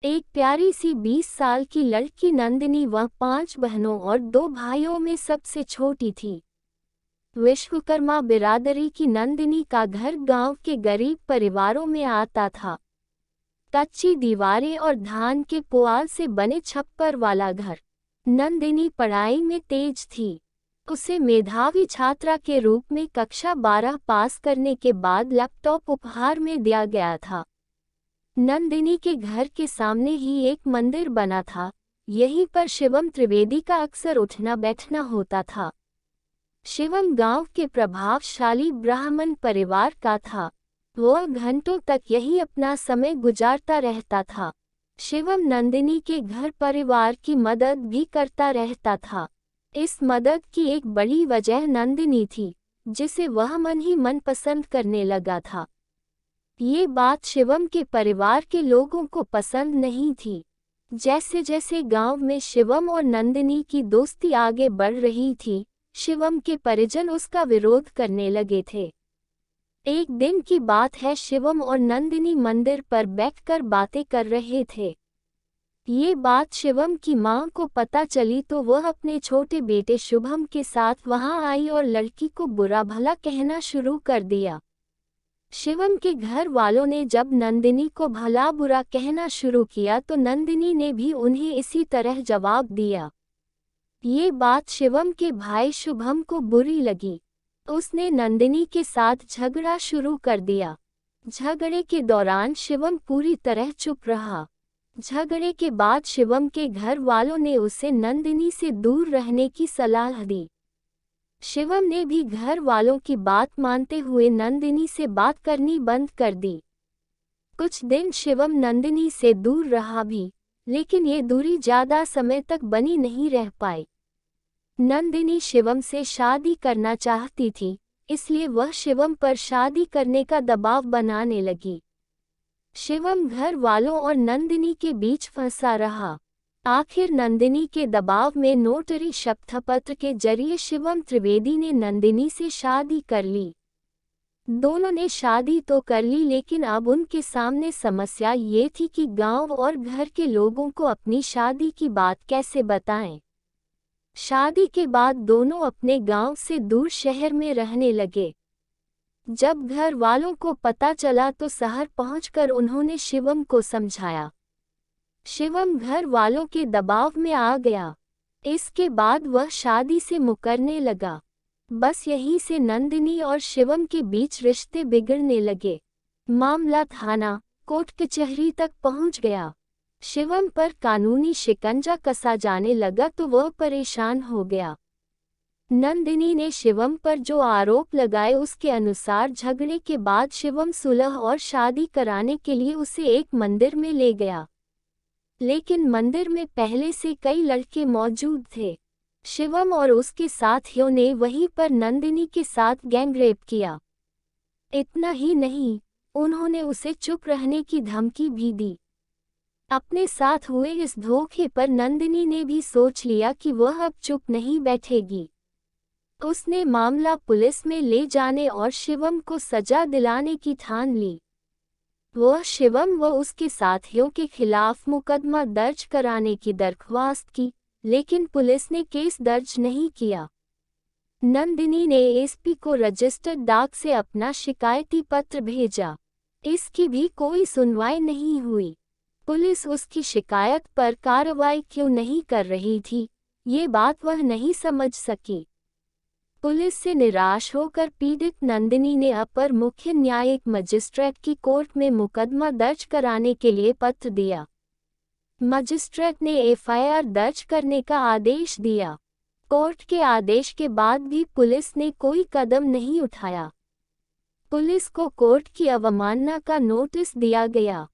एक प्यारी सी 20 साल की लड़की नंदिनी वह 5 बहनों और 2 भाइयों में सबसे छोटी थी। विश्वकर्मा बिरादरी की नंदिनी का घर गांव के गरीब परिवारों में आता था। कच्ची दीवारें और धान के पुआल से बने छप्पर वाला घर। नंदिनी पढ़ाई में तेज थी। उसे मेधावी छात्रा के रूप में कक्षा 12 पास करने के बाद लैपटॉप उपहार में दिया गया था। नंदिनी के घर के सामने ही एक मंदिर बना था। यहीं पर शिवम त्रिवेदी का अक्सर उठना बैठना होता था। शिवम गांव के प्रभावशाली ब्राह्मण परिवार का था। वह घंटों तक यही अपना समय गुजारता रहता था। शिवम नंदिनी के घर परिवार की मदद भी करता रहता था। इस मदद की एक बड़ी वजह नंदिनी थी, जिसे वह मन ही मन पसंद करने लगा था। ये बात शिवम के परिवार के लोगों को पसंद नहीं थी। जैसे जैसे गांव में शिवम और नंदिनी की दोस्ती आगे बढ़ रही थी, शिवम के परिजन उसका विरोध करने लगे थे। एक दिन की बात है, शिवम और नंदिनी मंदिर पर बैठकर बातें कर रहे थे। ये बात शिवम की मां को पता चली तो वह अपने छोटे बेटे शुभम के साथ वहां आई और लड़की को बुरा भला कहना शुरू कर दिया। शिवम के घर वालों ने जब नंदिनी को भला बुरा कहना शुरू किया तो नंदिनी ने भी उन्हें इसी तरह जवाब दिया। ये बात शिवम के भाई शुभम को बुरी लगी। उसने नंदिनी के साथ झगड़ा शुरू कर दिया। झगड़े के दौरान शिवम पूरी तरह चुप रहा। झगड़े के बाद शिवम के घर वालों ने उसे नंदिनी से दूर रहने की सलाह दी। शिवम ने भी घर वालों की बात मानते हुए नंदिनी से बात करनी बंद कर दी। कुछ दिन शिवम नंदिनी से दूर रहा भी, लेकिन ये दूरी ज्यादा समय तक बनी नहीं रह पाई। नंदिनी शिवम से शादी करना चाहती थी, इसलिए वह शिवम पर शादी करने का दबाव बनाने लगी। शिवम घर वालों और नंदिनी के बीच फंसा रहा। आखिर नंदिनी के दबाव में नोटरी शपथपत्र के जरिए शिवम त्रिवेदी ने नंदिनी से शादी कर ली। दोनों ने शादी तो कर ली, लेकिन अब उनके सामने समस्या ये थी कि गांव और घर के लोगों को अपनी शादी की बात कैसे बताएं। शादी के बाद दोनों अपने गांव से दूर शहर में रहने लगे। जब घर वालों को पता चला तो शहर पहुंचकर उन्होंने शिवम को समझाया। शिवम घर वालों के दबाव में आ गया। इसके बाद वह शादी से मुकरने लगा। बस यहीं से नंदिनी और शिवम के बीच रिश्ते बिगड़ने लगे। मामला थाना, कोर्ट कचहरी तक पहुंच गया। शिवम पर कानूनी शिकंजा कसा जाने लगा तो वह परेशान हो गया। नंदिनी ने शिवम पर जो आरोप लगाए उसके अनुसार झगड़े के बाद शिवम सुलह और शादी कराने के लिए उसे एक मंदिर में ले गया। लेकिन मंदिर में पहले से कई लड़के मौजूद थे। शिवम और उसके साथियों ने वहीं पर नंदिनी के साथ गैंगरेप किया। इतना ही नहीं, उन्होंने उसे चुप रहने की धमकी भी दी। अपने साथ हुए इस धोखे पर नंदिनी ने भी सोच लिया कि वह अब चुप नहीं बैठेगी। उसने मामला पुलिस में ले जाने और शिवम को सजा दिलाने की ठान ली। वह शिवम व उसके साथियों के खिलाफ मुकदमा दर्ज कराने की दरख्वास्त की, लेकिन पुलिस ने केस दर्ज नहीं किया। नंदिनी ने एसपी को रजिस्टर्ड डाक से अपना शिकायती पत्र भेजा। इसकी भी कोई सुनवाई नहीं हुई। पुलिस उसकी शिकायत पर कार्रवाई क्यों नहीं कर रही थी, ये बात वह नहीं समझ सकी। पुलिस से निराश होकर पीड़ित नंदिनी ने अपर मुख्य न्यायिक मजिस्ट्रेट की कोर्ट में मुकदमा दर्ज कराने के लिए पत्र दिया। मजिस्ट्रेट ने एफआईआर दर्ज करने का आदेश दिया। कोर्ट के आदेश के बाद भी पुलिस ने कोई कदम नहीं उठाया। पुलिस को कोर्ट की अवमानना का नोटिस दिया गया।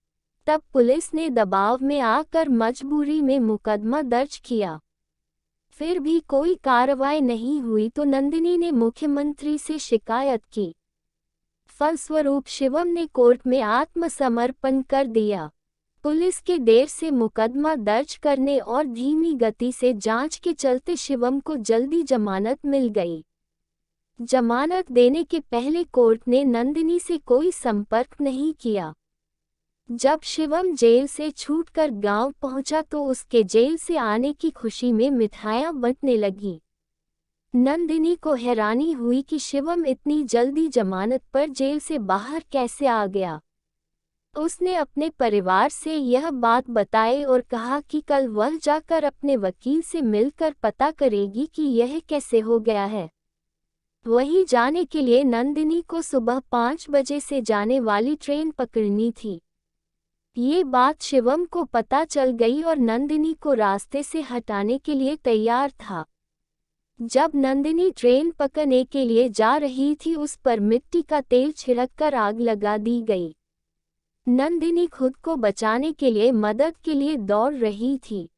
तब पुलिस ने दबाव में आकर मजबूरी में मुकदमा दर्ज किया। फिर भी कोई कार्रवाई नहीं हुई तो नंदिनी ने मुख्यमंत्री से शिकायत की। फलस्वरूप शिवम ने कोर्ट में आत्मसमर्पण कर दिया। पुलिस के देर से मुकदमा दर्ज करने और धीमी गति से जांच के चलते शिवम को जल्दी जमानत मिल गई। जमानत देने के पहले कोर्ट ने नंदिनी से कोई संपर्क नहीं किया। जब शिवम जेल से छूटकर गांव पहुंचा तो उसके जेल से आने की खुशी में मिठाइयां बंटने लगी। नंदिनी को हैरानी हुई कि शिवम इतनी जल्दी जमानत पर जेल से बाहर कैसे आ गया। उसने अपने परिवार से यह बात बताई और कहा कि कल वह जाकर अपने वकील से मिलकर पता करेगी कि यह कैसे हो गया है। वहीं जाने के लिए नंदिनी को सुबह 5 बजे से जाने वाली ट्रेन पकड़नी थी। ये बात शिवम को पता चल गई और नंदिनी को रास्ते से हटाने के लिए तैयार था। जब नंदिनी ट्रेन पकड़ने के लिए जा रही थी उस पर मिट्टी का तेल छिड़ककर आग लगा दी गई। नंदिनी खुद को बचाने के लिए मदद के लिए दौड़ रही थी।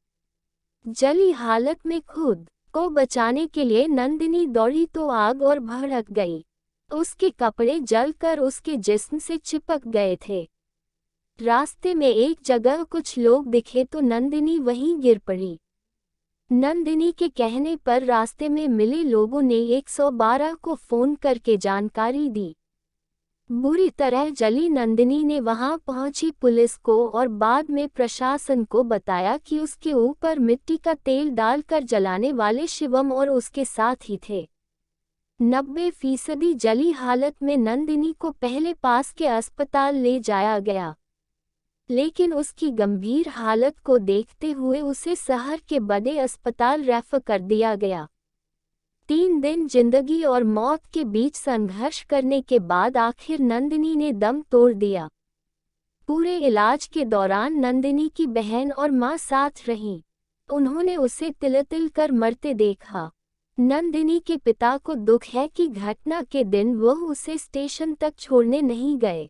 जली हालत में खुद को बचाने के लिए नंदिनी दौड़ी तो आग और भड़क गई। उसके कपड़े जलकर उसके जिस्म से चिपक गए थे। रास्ते में एक जगह कुछ लोग दिखे तो नंदिनी वहीं गिर पड़ी। नंदिनी के कहने पर रास्ते में मिले लोगों ने 112 को फोन करके जानकारी दी। बुरी तरह जली नंदिनी ने वहां पहुंची पुलिस को और बाद में प्रशासन को बताया कि उसके ऊपर मिट्टी का तेल डालकर जलाने वाले शिवम और उसके साथी थे। 90% जली हालत में नंदिनी को पहले पास के अस्पताल ले जाया गया, लेकिन उसकी गंभीर हालत को देखते हुए उसे शहर के बड़े अस्पताल रेफर कर दिया गया। 3 दिन जिंदगी और मौत के बीच संघर्ष करने के बाद आखिर नंदिनी ने दम तोड़ दिया। पूरे इलाज के दौरान नंदिनी की बहन और मां साथ रहीं। उन्होंने उसे तिल-तिल कर मरते देखा। नंदिनी के पिता को दुख है कि घटना के दिन वह उसे स्टेशन तक छोड़ने नहीं गए।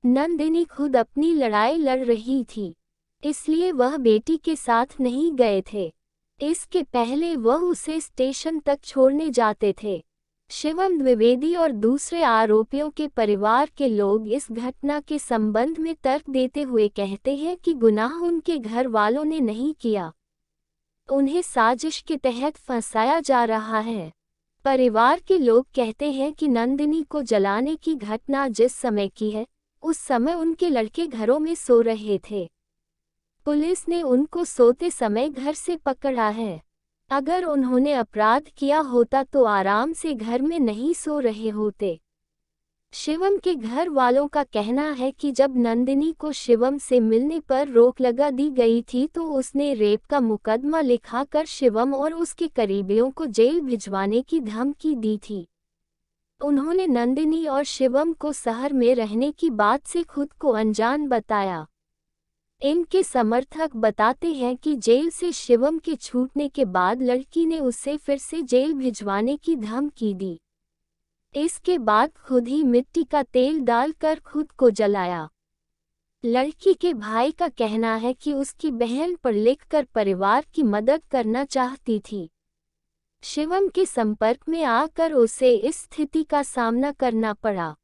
नंदिनी खुद अपनी लड़ाई लड़ रही थी, इसलिए वह बेटी के साथ नहीं गए थे। इसके पहले वह उसे स्टेशन तक छोड़ने जाते थे। शिवम द्विवेदी और दूसरे आरोपियों के परिवार के लोग इस घटना के संबंध में तर्क देते हुए कहते हैं कि गुनाह उनके घर वालों ने नहीं किया, उन्हें साजिश के तहत फंसाया जा रहा है। परिवार के लोग कहते हैं कि नंदिनी को जलाने की घटना जिस समय की है, उस समय उनके लड़के घरों में सो रहे थे। पुलिस ने उनको सोते समय घर से पकड़ा है। अगर उन्होंने अपराध किया होता तो आराम से घर में नहीं सो रहे होते। शिवम के घर वालों का कहना है कि जब नंदिनी को शिवम से मिलने पर रोक लगा दी गई थी तो उसने रेप का मुकदमा लिखाकर शिवम और उसके करीबियों को जेल भिजवाने की धमकी दी थी। उन्होंने नंदिनी और शिवम को शहर में रहने की बात से खुद को अनजान बताया। इनके समर्थक बताते हैं कि जेल से शिवम के छूटने के बाद लड़की ने उसे फिर से जेल भिजवाने की धमकी दी। इसके बाद खुद ही मिट्टी का तेल डालकर खुद को जलाया। लड़की के भाई का कहना है कि उसकी बहन पढ़ लिख कर परिवार की मदद करना चाहती थी। शिवम के संपर्क में आकर उसे इस स्थिति का सामना करना पड़ा।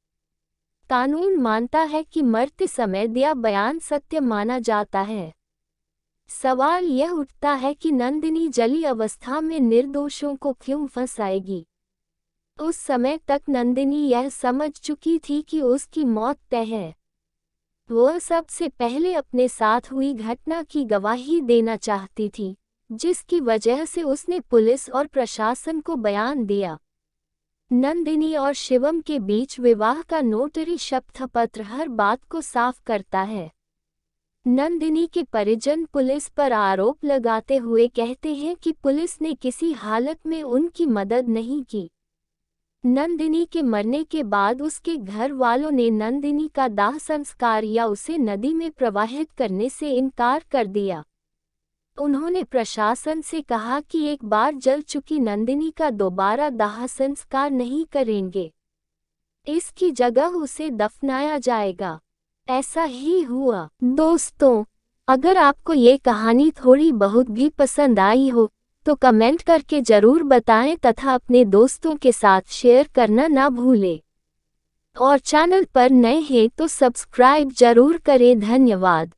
कानून मानता है कि मरते समय दिया बयान सत्य माना जाता है। सवाल यह उठता है कि नंदिनी जली अवस्था में निर्दोषों को क्यों फंसाएगी। उस समय तक नंदिनी यह समझ चुकी थी कि उसकी मौत तय है। वह सबसे पहले अपने साथ हुई घटना की गवाही देना चाहती थी, जिसकी वजह से उसने पुलिस और प्रशासन को बयान दिया। नंदिनी और शिवम के बीच विवाह का नोटरी शपथपत्र हर बात को साफ करता है। नंदिनी के परिजन पुलिस पर आरोप लगाते हुए कहते हैं कि पुलिस ने किसी हालत में उनकी मदद नहीं की। नंदिनी के मरने के बाद उसके घर वालों ने नंदिनी का दाह संस्कार या उसे नदी में प्रवाहित करने से इनकार कर दिया। उन्होंने प्रशासन से कहा कि एक बार जल चुकी नंदिनी का दोबारा दाह संस्कार नहीं करेंगे। इसकी जगह उसे दफनाया जाएगा। ऐसा ही हुआ। दोस्तों, अगर आपको ये कहानी थोड़ी बहुत भी पसंद आई हो तो कमेंट करके ज़रूर बताएं तथा अपने दोस्तों के साथ शेयर करना ना भूलें। और चैनल पर नए हैं तो सब्सक्राइब जरूर करें। धन्यवाद।